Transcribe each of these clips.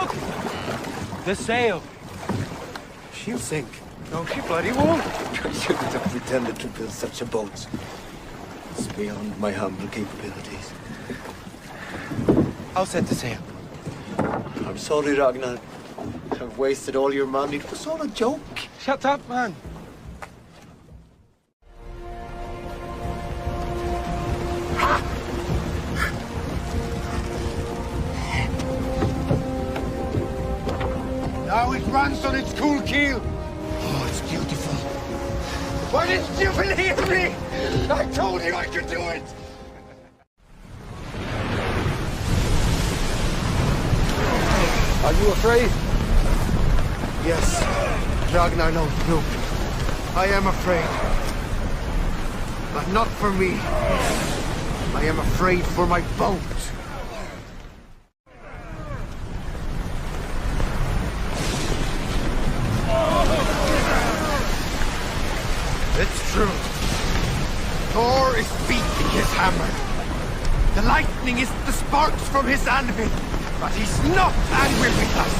Look! The sail. She'll sink. No, she bloody won't. I shouldn't have pretended to build such a boat. It's beyond my humble capabilities. I'll set the sail. I'm sorry, Ragnar. I've wasted all your money. It was all a joke. Shut up, man. Now it runs on its cool keel. Oh, it's beautiful. Why didn't you believe me? I told you I could do it. Are you afraid? Yes, Ragnar, no, look. I am afraid. But not for me. I am afraid for my boat. It's true. Thor is beating his hammer. The lightning is the sparks from his anvil. But he's not angry with us.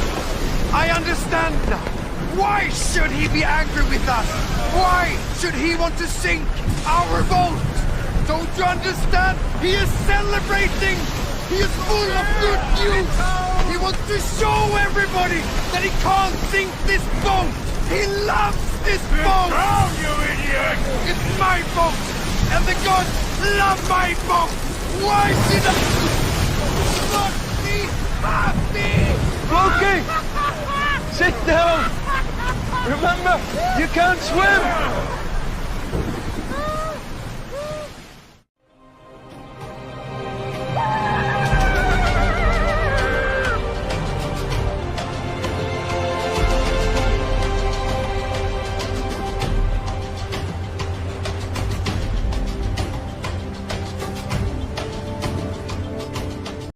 I understand now. Why should he be angry with us? Why should he want to sink our boat? Don't you understand? He is celebrating. He is full of good news. He wants to show everybody that he can't sink this boat. He loves this boat. Drown, you idiot! It's my boat, and the gods love my boat. Why should I not be happy? Floki! Sit down! Remember, you can't swim!